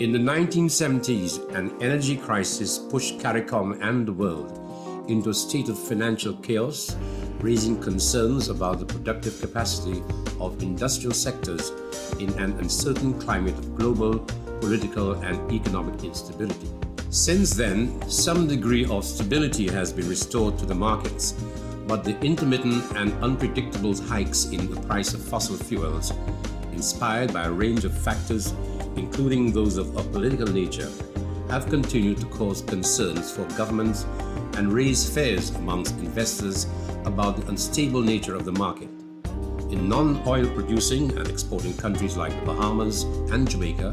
In the 1970s, an energy crisis pushed CARICOM and the world into a state of financial chaos, raising concerns about the productive capacity of industrial sectors in an uncertain climate of global, political, and economic instability. Since then, some degree of stability has been restored to the markets, but the intermittent and unpredictable hikes in the price of fossil fuels, inspired by a range of factors, including those of a political nature, have continued to cause concerns for governments and raise fears amongst investors about the unstable nature of the market. In non-oil producing and exporting countries like the Bahamas and Jamaica,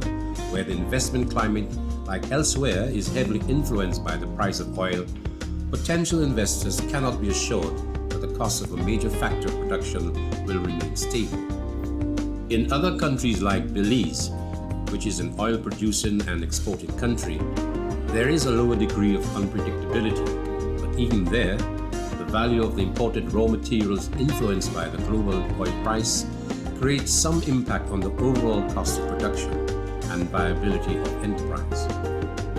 where the investment climate, like elsewhere, is heavily influenced by the price of oil, potential investors cannot be assured that the cost of a major factor of production will remain stable. In other countries like Belize, which is an oil-producing and exporting country, there is a lower degree of unpredictability, but even there, the value of the imported raw materials influenced by the global oil price creates some impact on the overall cost of production and viability of enterprise.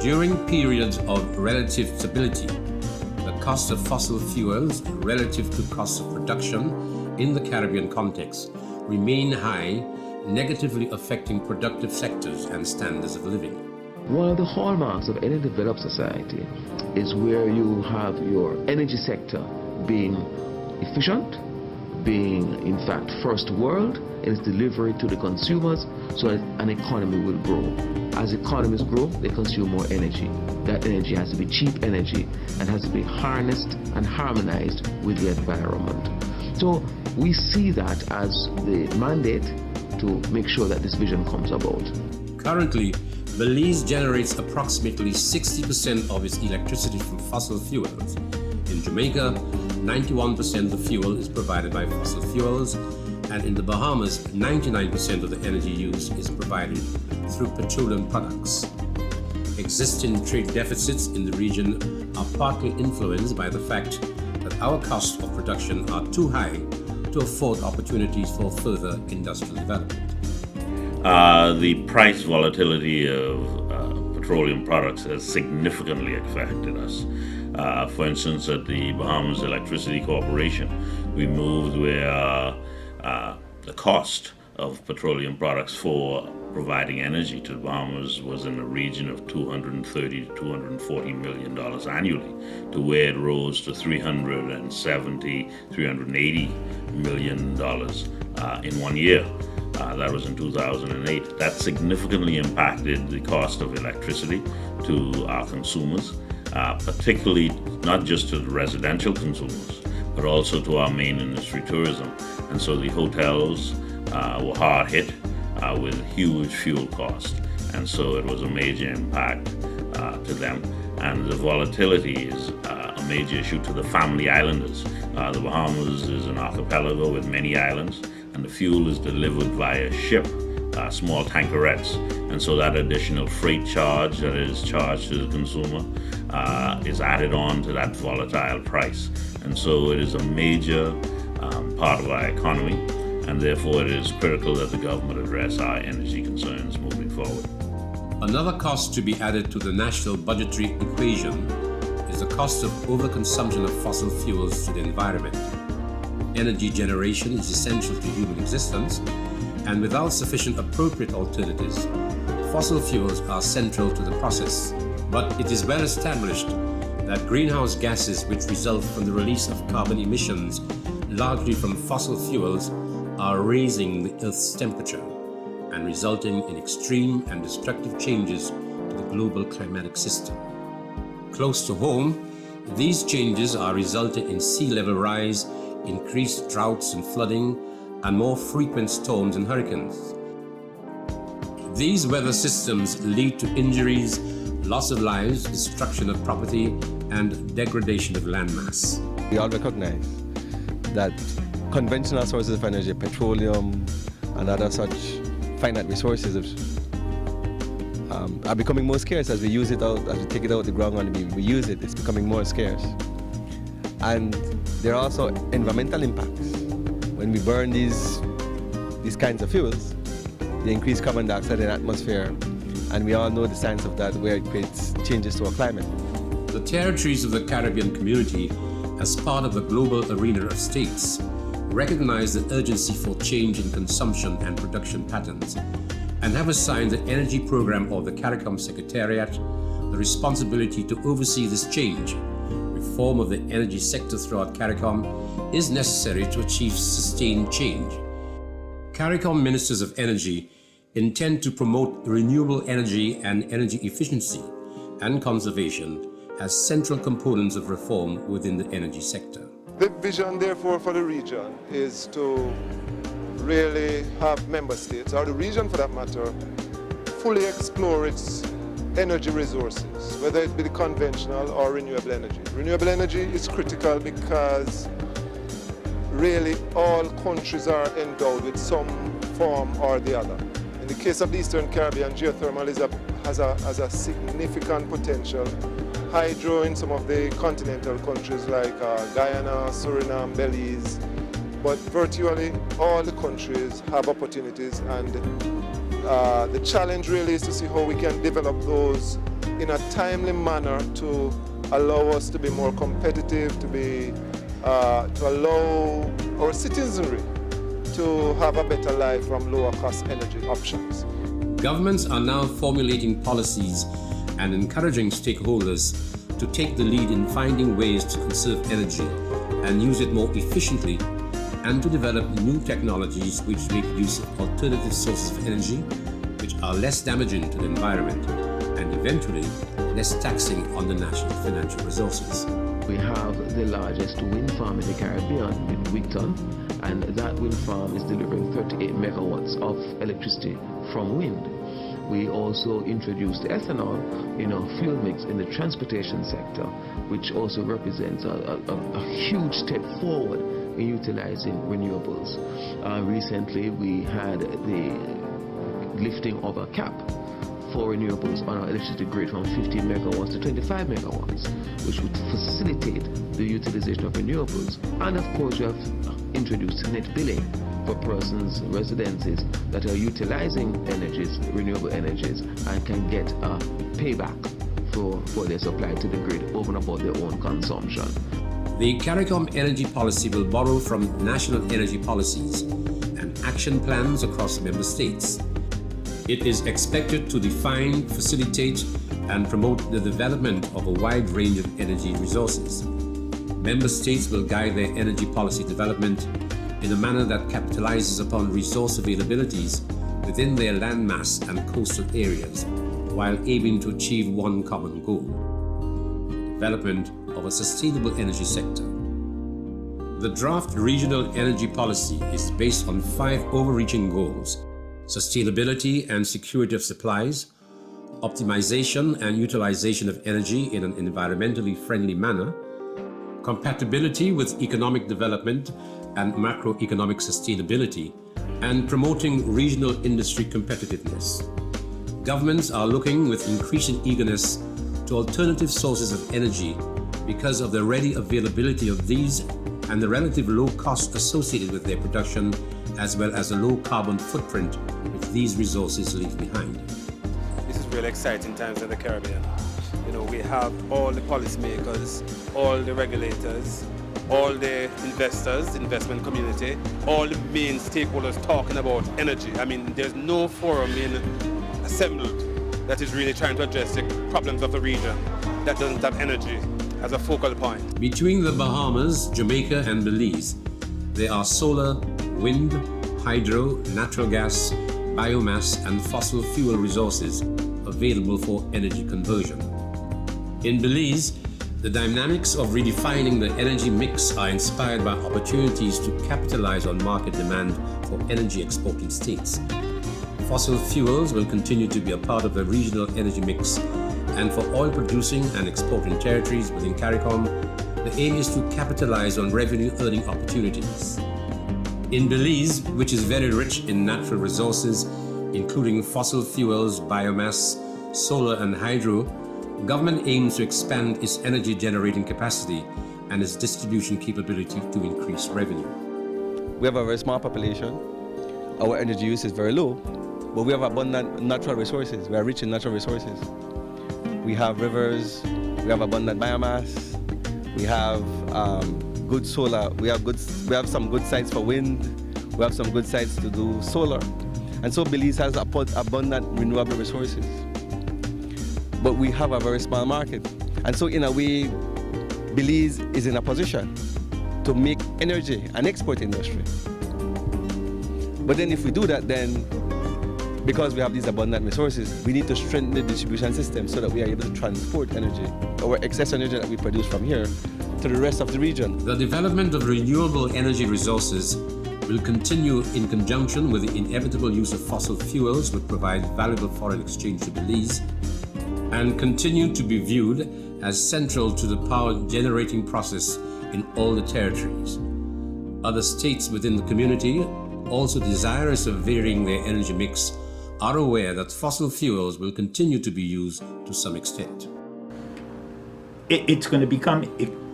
During periods of relative stability, the cost of fossil fuels relative to cost of production in the Caribbean context remain high, negatively affecting productive sectors and standards of living. One of the hallmarks of any developed society is where you have your energy sector being efficient, being in fact first world in its delivery to the consumers, so that an economy will grow. As economies grow, they consume more energy. That energy has to be cheap energy and has to be harnessed and harmonized with the environment. So we see that as the mandate to make sure that this vision comes about. Currently, Belize generates approximately 60% of its electricity from fossil fuels. In Jamaica, 91% of the fuel is provided by fossil fuels, and in the Bahamas, 99% of the energy used is provided through petroleum products. Existing trade deficits in the region are partly influenced by the fact that our costs of production are too high to afford opportunities for further industrial development. The price volatility of petroleum products has significantly affected us. For instance, at the Bahamas Electricity Corporation, we moved where the cost of petroleum products for providing energy to the Bahamas was in the region of $230 to $240 million annually, to where it rose to $370, $380 million in 1 year. That was in 2008. That significantly impacted the cost of electricity to our consumers, particularly not just to the residential consumers, but also to our main industry, tourism. And so the hotels were hard hit with huge fuel costs. And so it was a major impact to them. And the volatility is a major issue to the family islanders. The Bahamas is an archipelago with many islands, and the fuel is delivered via ship, small tankerettes. And so that additional freight charge that is charged to the consumer is added on to that volatile price. And so it is a major part of our economy, and therefore it is critical that the government address our energy concerns moving forward. Another cost to be added to the national budgetary equation is the cost of overconsumption of fossil fuels to the environment. Energy generation is essential to human existence, and without sufficient appropriate alternatives, fossil fuels are central to the process. But it is well established that greenhouse gases which result from the release of carbon emissions, largely from fossil fuels, are raising the Earth's temperature and resulting in extreme and destructive changes to the global climatic system. Close to home, these changes are resulting in sea level rise, increased droughts and flooding, and more frequent storms and hurricanes. These weather systems lead to injuries, loss of lives, destruction of property, and degradation of landmass. We all recognize that conventional sources of energy, petroleum and other such finite resources, are becoming more scarce as we use it out, as we take it out of the ground and we use it. It's becoming more scarce. And there are also environmental impacts. When we burn these kinds of fuels, they increase carbon dioxide in the atmosphere, And we all know the science of that, where it creates changes to our climate. The territories of the Caribbean community, as part of the global arena of states, recognize the urgency for change in consumption and production patterns, and have assigned the Energy Program of the CARICOM Secretariat the responsibility to oversee this change. Reform of the energy sector throughout CARICOM is necessary to achieve sustained change. CARICOM Ministers of Energy intend to promote renewable energy and energy efficiency and conservation as central components of reform within the energy sector. The vision, therefore, for the region is to really have member states, or the region for that matter, fully explore its energy resources, whether it be the conventional or renewable energy. Renewable energy is critical because really all countries are endowed with some form or the other. In the case of the Eastern Caribbean, geothermal has a significant potential. Hydro in some of the continental countries like Guyana, Suriname, Belize, but virtually all the countries have opportunities, and the challenge really is to see how we can develop those in a timely manner to allow us to be more competitive, to allow our citizenry to have a better life from lower cost energy options. Governments are now formulating policies and encouraging stakeholders to take the lead in finding ways to conserve energy and use it more efficiently, and to develop new technologies which make use of alternative sources of energy which are less damaging to the environment and eventually less taxing on the national financial resources. We have the largest wind farm in the Caribbean in Wigton, and that wind farm is delivering 38 megawatts of electricity from wind. We also introduced ethanol in our fuel mix in the transportation sector, which also represents a huge step forward in utilizing renewables. Recently, we had the lifting of a cap for renewables on our electricity grid from 15 megawatts to 25 megawatts, which would facilitate the utilization of renewables. And of course, we have introduced net billing for persons, residences that are utilizing energies, renewable energies, and can get a payback for their supply to the grid over and above their own consumption. The CARICOM energy policy will borrow from national energy policies and action plans across member states. It is expected to define, facilitate, and promote the development of a wide range of energy resources. Member states will guide their energy policy development in a manner that capitalizes upon resource availabilities within their landmass and coastal areas, while aiming to achieve one common goal: development of a sustainable energy sector. The draft regional energy policy is based on 5 overreaching goals: sustainability and security of supplies, optimization and utilization of energy in an environmentally friendly manner, compatibility with economic development and macroeconomic sustainability, and promoting regional industry competitiveness. Governments are looking with increasing eagerness to alternative sources of energy because of the ready availability of these and the relative low cost associated with their production, as well as the low carbon footprint which these resources leave behind. This is really exciting times in the Caribbean. You know, we have all the policymakers, all the regulators, all the investors, investment community, all the main stakeholders talking about energy. I mean, there's no forum assembled that is really trying to address the problems of the region that doesn't have energy as a focal point. Between the Bahamas, Jamaica, and Belize, there are solar, wind, hydro, natural gas, biomass, and fossil fuel resources available for energy conversion. In Belize, the dynamics of redefining the energy mix are inspired by opportunities to capitalize on market demand for energy exporting states. Fossil fuels will continue to be a part of the regional energy mix, and for oil producing and exporting territories within CARICOM, the aim is to capitalize on revenue earning opportunities. In Belize, which is very rich in natural resources, including fossil fuels, biomass, solar, and hydro, government aims to expand its energy generating capacity and its distribution capability to increase revenue. We have a very small population. Our energy use is very low, but we have abundant natural resources. We are rich in natural resources. We have rivers, we have abundant biomass, we have good solar, we have some good sites for wind, we have some good sites to do solar. And so Belize has abundant renewable resources. But we have a very small market. And so in a way, Belize is in a position to make energy an export industry. But then if we do that, then because we have these abundant resources, we need to strengthen the distribution system so that we are able to transport energy, our excess energy that we produce from here, to the rest of the region. The development of renewable energy resources will continue in conjunction with the inevitable use of fossil fuels, which provide valuable foreign exchange to Belize, and continue to be viewed as central to the power generating process in all the territories. Other states within the community, also desirous of varying their energy mix, are aware that fossil fuels will continue to be used to some extent. It's going to become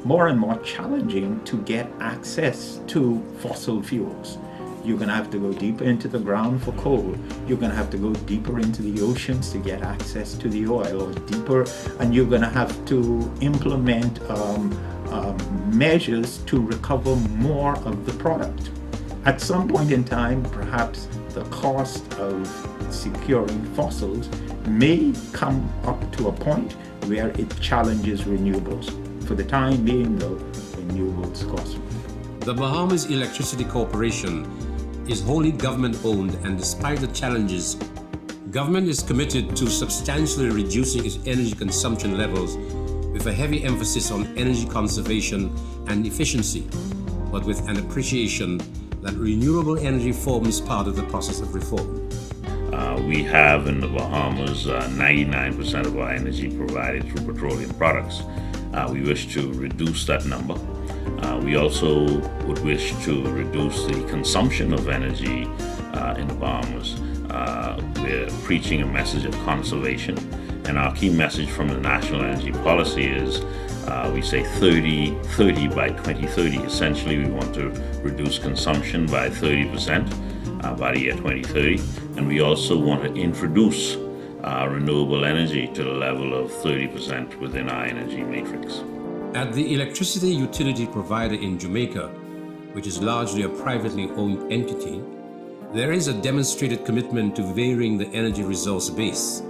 more and more challenging to get access to fossil fuels. You're going to have to go deeper into the ground for coal. You're going to have to go deeper into the oceans to get access to the oil, or deeper, and you're going to have to implement measures to recover more of the product. At some point in time, perhaps the cost of securing fossils may come up to a point where it challenges renewables. For the time being, though, renewables cost. The Bahamas Electricity Corporation is wholly government-owned, and despite the challenges, government is committed to substantially reducing its energy consumption levels with a heavy emphasis on energy conservation and efficiency, but with an appreciation that renewable energy forms part of the process of reform. We have in the Bahamas 99% of our energy provided through petroleum products. We wish to reduce that number. We also would wish to reduce the consumption of energy in the Bahamas. We're preaching a message of conservation, and our key message from the National Energy Policy is we say 30 by 2030. Essentially, we want to reduce consumption by 30% by the year 2030, and we also want to introduce renewable energy to the level of 30% within our energy matrix. At the electricity utility provider in Jamaica, which is largely a privately owned entity, there is a demonstrated commitment to varying the energy resource base.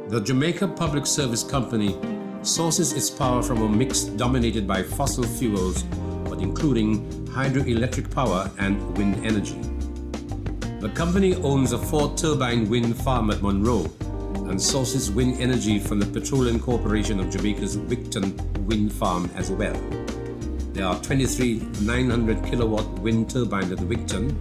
The Jamaica Public Service Company sources its power from a mix dominated by fossil fuels, but including hydroelectric power and wind energy. The company owns a 4-turbine wind farm at Monroe and sources wind energy from the Petroleum Corporation of Jamaica's Wigton wind farm as well. There are 23 900 kilowatt wind turbines at the Wigton,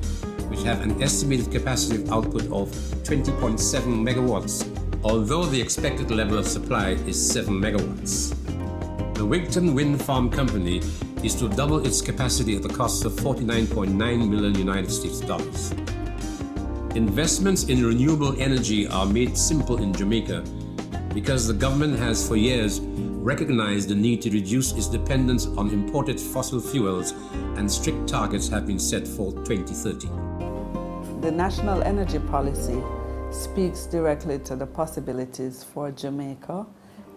which have an estimated capacity of output of 20.7 megawatts, although the expected level of supply is 7 megawatts. The Wigton Wind Farm Company is to double its capacity at the cost of $49.9 million United States dollars. Investments in renewable energy are made simple in Jamaica because the government has for years recognized the need to reduce its dependence on imported fossil fuels, and strict targets have been set for 2030. The National Energy Policy speaks directly to the possibilities for Jamaica,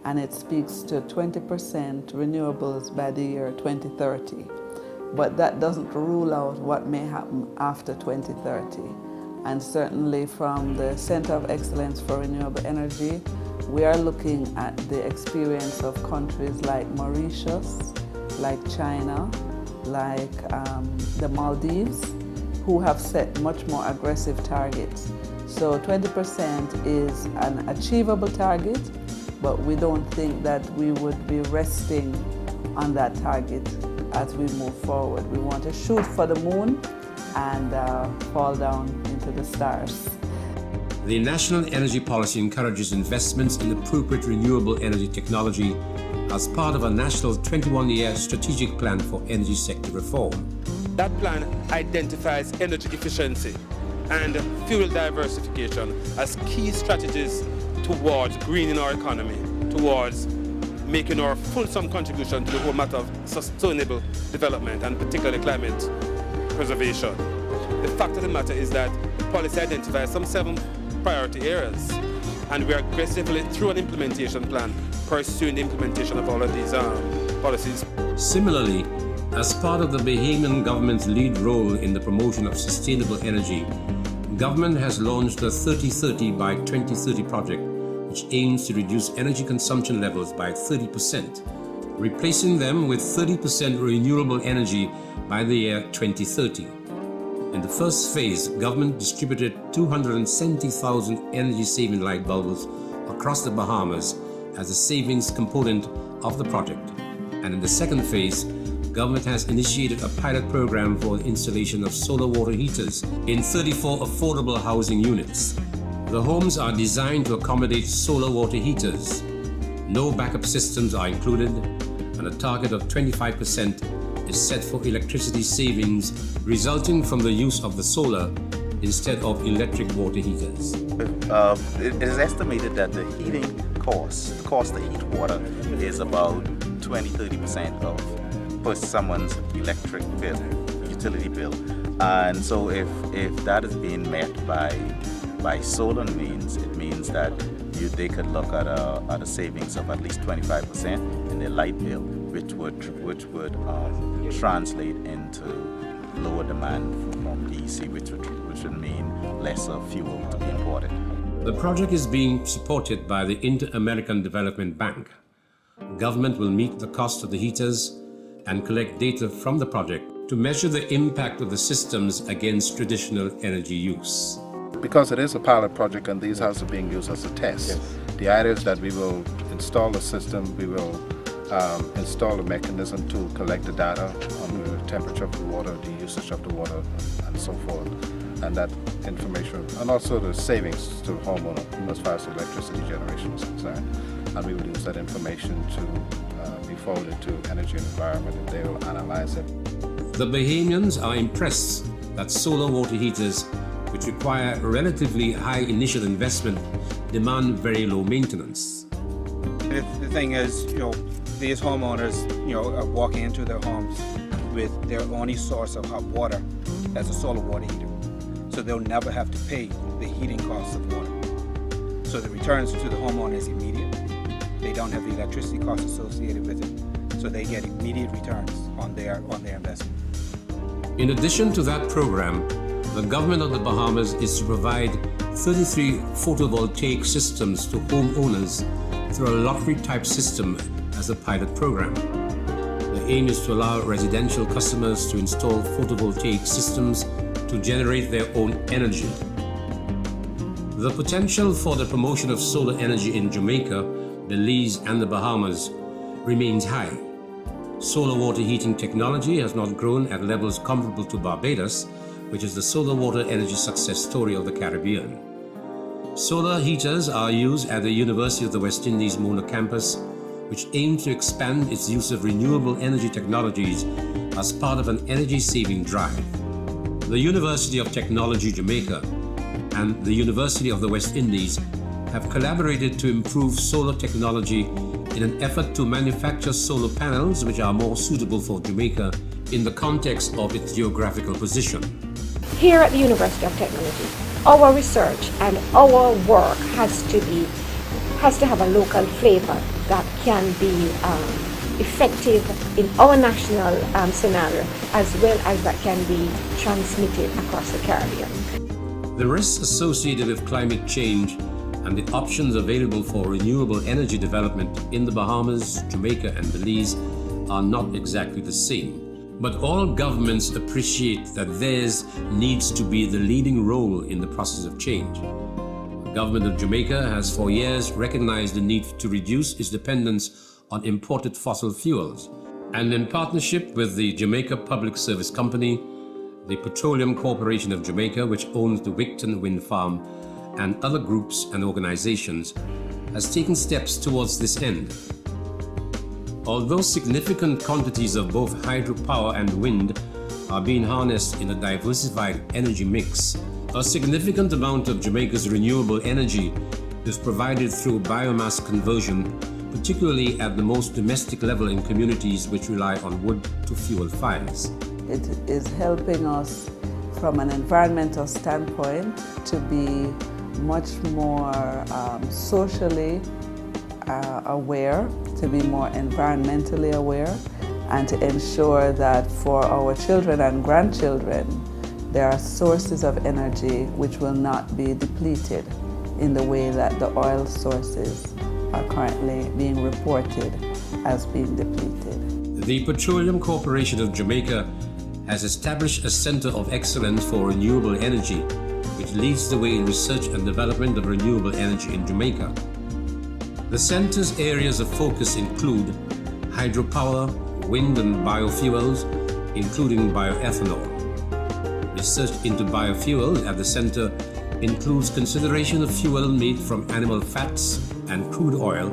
and it speaks to 20% renewables by the year 2030. But that doesn't rule out what may happen after 2030. And certainly from the Center of Excellence for Renewable Energy, we are looking at the experience of countries like Mauritius, like China, like the Maldives, who have set much more aggressive targets. So 20% is an achievable target, but we don't think that we would be resting on that target as we move forward. We want to shoot for the moon and fall down into the stars. The National Energy Policy encourages investments in appropriate renewable energy technology as part of a national 21-year strategic plan for energy sector reform. That plan identifies energy efficiency and fuel diversification as key strategies towards greening our economy, towards making our fulsome contribution to the whole matter of sustainable development and particularly climate preservation. The fact of the matter is that the policy identifies some 7 priority areas, and we are aggressively, through an implementation plan, pursuing the implementation of all of these policies. Similarly, as part of the Bahamian government's lead role in the promotion of sustainable energy, government has launched the 30-30 by 2030 project, which aims to reduce energy consumption levels by 30%, replacing them with 30% renewable energy by the year 2030. In the first phase, government distributed 270,000 energy-saving light bulbs across the Bahamas as a savings component of the project. And in the second phase, government has initiated a pilot program for the installation of solar water heaters in 34 affordable housing units. The homes are designed to accommodate solar water heaters. No backup systems are included, and a target of 25% is set for electricity savings resulting from the use of the solar instead of electric water heaters. It is estimated that the heating cost, the cost to heat water, is about 20-30% of someone's electric bill, utility bill. And so if that is being met by solar means, it means that they could look at a savings of at least 25% in their light bill, which would translate into lower demand from DC, which would mean lesser fuel to be imported. The project is being supported by the Inter-American Development Bank. Government will meet the cost of the heaters and collect data from the project to measure the impact of the systems against traditional energy use. Because it is a pilot project and these houses are being used as a test, yes. The idea is that we will install a system, we will install a mechanism to collect the data on the temperature of the water, the usage of the water, and so forth. And that information, and also the savings to the homeowner as far as electricity generation is concerned. And we will use that information to be forwarded to Energy and Environment, and they will analyze it. The Bahamians are impressed that solar water heaters, which require relatively high initial investment, demand very low maintenance. The thing is, these homeowners, are walking into their homes with their only source of hot water as a solar water heater. So they'll never have to pay the heating costs of water. So the returns to the homeowner is immediate. They don't have the electricity costs associated with it. So they get immediate returns on their investment. In addition to that program, the government of the Bahamas is to provide 33 photovoltaic systems to homeowners through a lottery-type system as a pilot program. The aim is to allow residential customers to install photovoltaic systems to generate their own energy. The potential for the promotion of solar energy in Jamaica, Belize, and the Bahamas remains high. Solar water heating technology has not grown at levels comparable to Barbados, which is the solar water energy success story of the Caribbean. Solar heaters are used at the University of the West Indies Mona campus, which aims to expand its use of renewable energy technologies as part of an energy-saving drive. The University of Technology Jamaica and the University of the West Indies have collaborated to improve solar technology in an effort to manufacture solar panels which are more suitable for Jamaica in the context of its geographical position. Here at the University of Technology, our research and our work has to have a local flavor that can be effective in our national scenario, as well as that can be transmitted across the Caribbean. The risks associated with climate change and the options available for renewable energy development in the Bahamas, Jamaica, and Belize are not exactly the same. But all governments appreciate that theirs needs to be the leading role in the process of change. The government of Jamaica has for years recognized the need to reduce its dependence on imported fossil fuels, and in partnership with the Jamaica Public Service Company, the Petroleum Corporation of Jamaica, which owns the Wigton Wind Farm, and other groups and organizations, has taken steps towards this end. Although significant quantities of both hydropower and wind are being harnessed in a diversified energy mix, a significant amount of Jamaica's renewable energy is provided through biomass conversion, particularly at the most domestic level in communities which rely on wood to fuel fires. It is helping us from an environmental standpoint to be much more socially aware, to be more environmentally aware, and to ensure that for our children and grandchildren, there are sources of energy which will not be depleted in the way that the oil sources are currently being reported as being depleted. The Petroleum Corporation of Jamaica has established a Center of Excellence for Renewable Energy, which leads the way in research and development of renewable energy in Jamaica. The center's areas of focus include hydropower, wind and biofuels, including bioethanol. Research into biofuel at the center includes consideration of fuel made from animal fats and crude oil,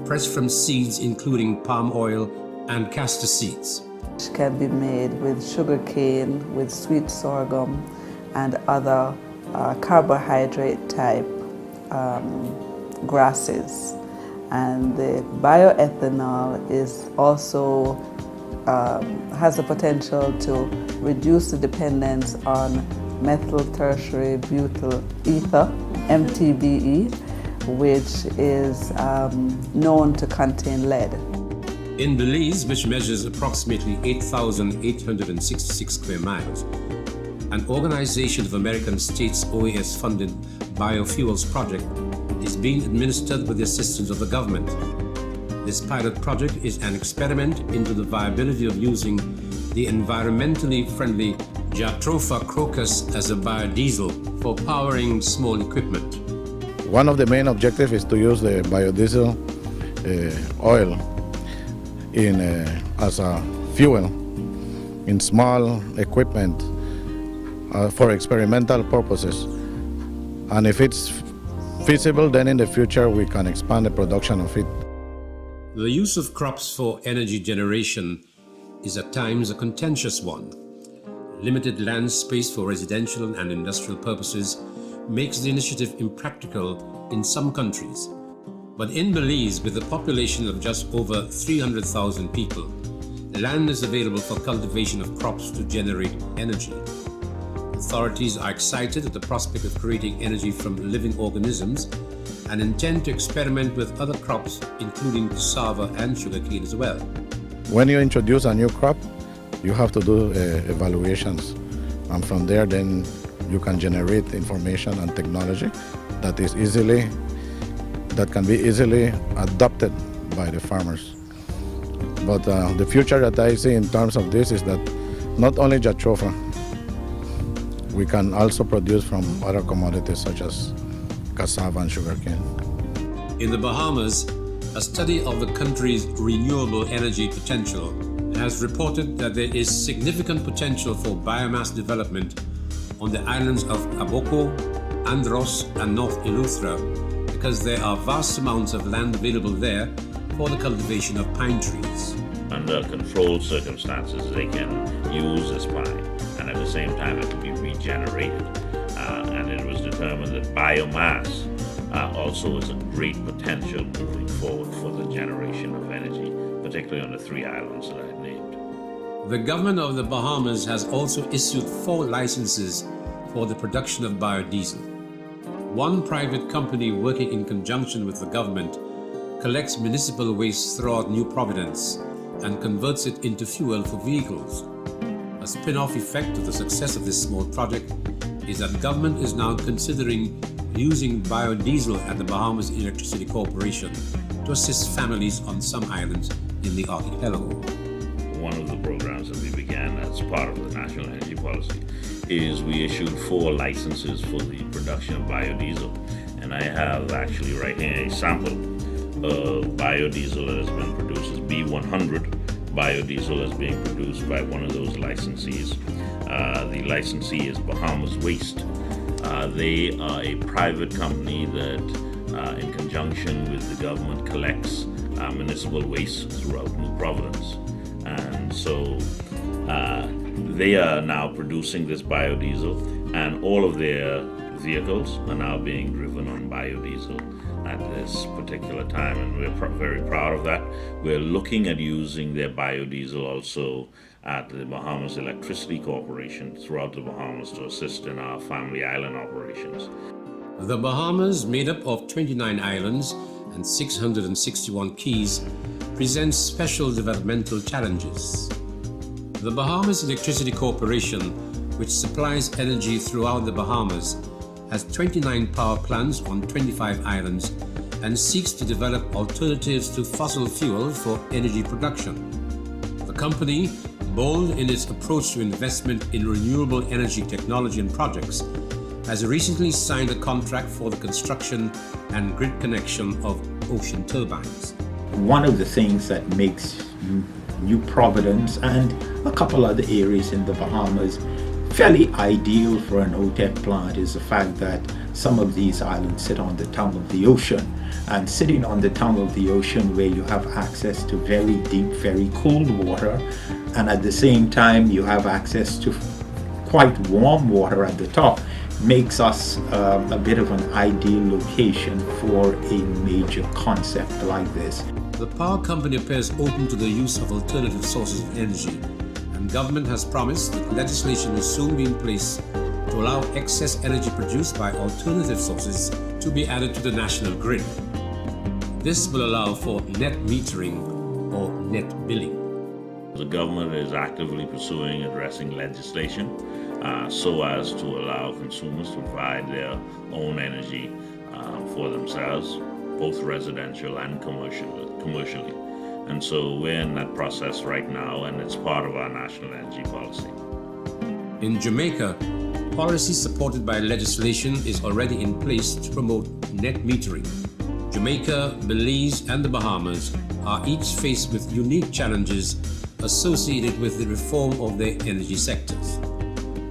pressed from seeds including palm oil and castor seeds. Which can be made with sugarcane, with sweet sorghum, and other carbohydrate type grasses. And the bioethanol is also has the potential to reduce the dependence on methyl tertiary butyl ether, MTBE, which is known to contain lead. In Belize, which measures approximately 8,866 square miles, an Organization of American States OAS-funded biofuels project is being administered with the assistance of the government. This pilot project is an experiment into the viability of using the environmentally friendly Jatropha crocus as a biodiesel for powering small equipment. One of the main objectives is to use the biodiesel oil as a fuel in small equipment for experimental purposes. And if it's feasible, then in the future we can expand the production of it. The use of crops for energy generation is at times a contentious one. Limited land space for residential and industrial purposes makes the initiative impractical in some countries. But in Belize, with a population of just over 300,000 people, land is available for cultivation of crops to generate energy. Authorities are excited at the prospect of creating energy from living organisms and intend to experiment with other crops, including cassava and sugarcane as well. When you introduce a new crop, you have to do evaluations, and from there then you can generate information and technology that can be easily adopted by the farmers. But the future that I see in terms of this is that not only Jatropha, we can also produce from other commodities such as cassava and sugarcane. In the Bahamas, a study of the country's renewable energy potential has reported that there is significant potential for biomass development on the islands of Abaco, Andros, and North Eleuthera because there are vast amounts of land available there for the cultivation of pine trees. Under controlled circumstances, they can use this pine, and at the same time it can be regenerated. And it was determined that biomass also is a great potential moving forward for the generation of energy, particularly on the 3 islands that I named. The government of the Bahamas has also issued 4 licenses for the production of biodiesel. One private company working in conjunction with the government collects municipal waste throughout New Providence and converts it into fuel for vehicles. A spin-off effect of the success of this small project is that government is now considering using biodiesel at the Bahamas Electricity Corporation to assist families on some islands in the archipelago. One of the programs that we began as part of the National Energy Policy is we issued 4 licenses for the production of biodiesel. And I have actually right here a sample of biodiesel that has been produced as B100. Biodiesel is being produced by one of those licensees. The licensee is Bahamas Waste. They are a private company that, in conjunction with the government, collects municipal waste throughout New Providence. And so they are now producing this biodiesel, and all of their vehicles are now being driven on biodiesel at this particular time, and we're very proud of that. We're looking at using their biodiesel also at the Bahamas Electricity Corporation throughout the Bahamas to assist in our family island operations. The Bahamas, made up of 29 islands and 661 keys, presents special developmental challenges. The Bahamas Electricity Corporation, which supplies energy throughout the Bahamas, has 29 power plants on 25 islands and seeks to develop alternatives to fossil fuel for energy production. The company, bold in its approach to investment in renewable energy technology and projects, has recently signed a contract for the construction and grid connection of ocean turbines. One of the things that makes New Providence and a couple other areas in the Bahamas fairly ideal for an OTEP plant is the fact that some of these islands sit on the tongue of the ocean. And sitting on the tongue of the ocean, where you have access to very deep, very cold water, and at the same time you have access to quite warm water at the top, makes us a bit of an ideal location for a major concept like this. The power company appears open to the use of alternative sources of energy, and government has promised that legislation will soon be in place to allow excess energy produced by alternative sources to be added to the national grid. This will allow for net metering or net billing. The government is actively pursuing addressing legislation so as to allow consumers to provide their own energy for themselves, both residential and commercially. And so we're in that process right now, and it's part of our national energy policy. In Jamaica, policy supported by legislation is already in place to promote net metering. Jamaica, Belize, and the Bahamas are each faced with unique challenges associated with the reform of their energy sectors.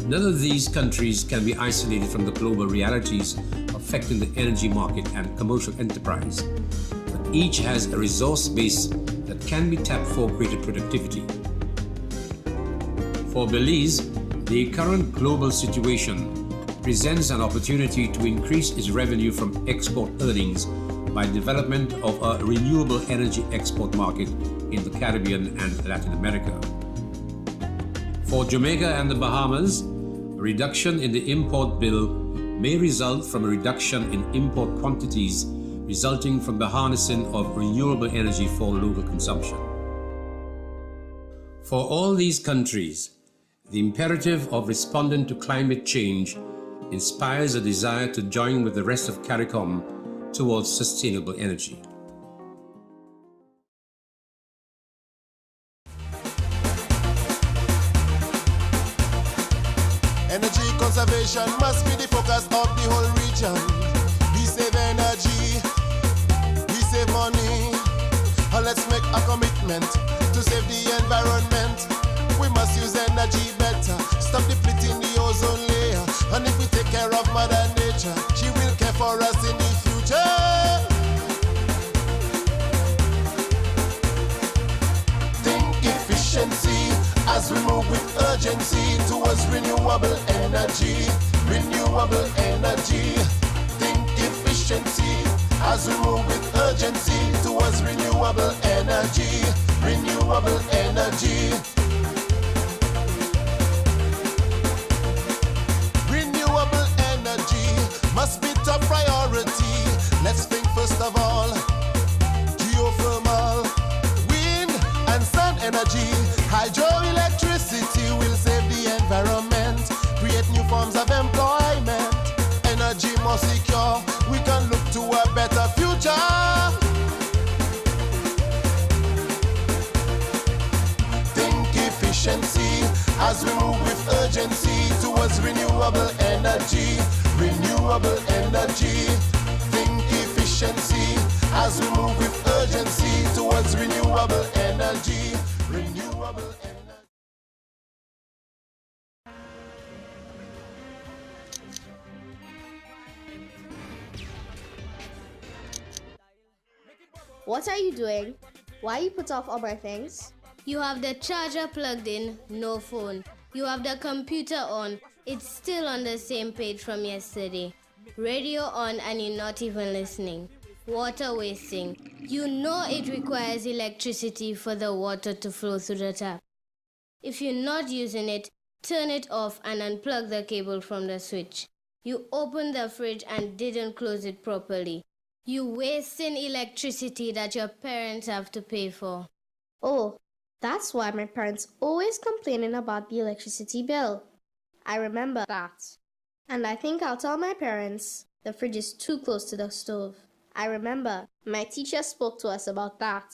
None of these countries can be isolated from the global realities affecting the energy market and commercial enterprise, but each has a resource base that can be tapped for greater productivity. For Belize, the current global situation presents an opportunity to increase its revenue from export earnings by development of a renewable energy export market in the Caribbean and Latin America. For Jamaica and the Bahamas, a reduction in the import bill may result from a reduction in import quantities resulting from the harnessing of renewable energy for local consumption. For all these countries, the imperative of responding to climate change inspires a desire to join with the rest of CARICOM towards sustainable energy. Energy conservation must be the focus of the whole region. We save energy, we save money. Let's make a commitment to save the environment. We must use energy better, stop depleting the ozone layer. And if we take care of Mother Nature, she will care for us in the future. Think efficiency as we move with urgency towards renewable energy. Renewable energy. Think efficiency as we move with urgency towards renewable energy. Renewable energy. Renewable energy must be top priority. Let's think first of all geothermal, wind and sun energy. Hydroelectricity will save the environment, create new forms of employment. Energy more secure, we can look to a better future. Think efficiency as we move with urgency towards renewable energy. Renewable energy. Think efficiency as we move with urgency towards renewable energy. Renewable energy. What are you doing? Why you put off other things? You have the charger plugged in, no phone. You have the computer on, it's still on the same page from yesterday. Radio on and you're not even listening. Water wasting. You know it requires electricity for the water to flow through the tap. If you're not using it, turn it off and unplug the cable from the switch. You opened the fridge and didn't close it properly. You're wasting electricity that your parents have to pay for. Oh, that's why my parents always complaining about the electricity bill. I remember that. And I think I'll tell my parents the fridge is too close to the stove. I remember my teacher spoke to us about that.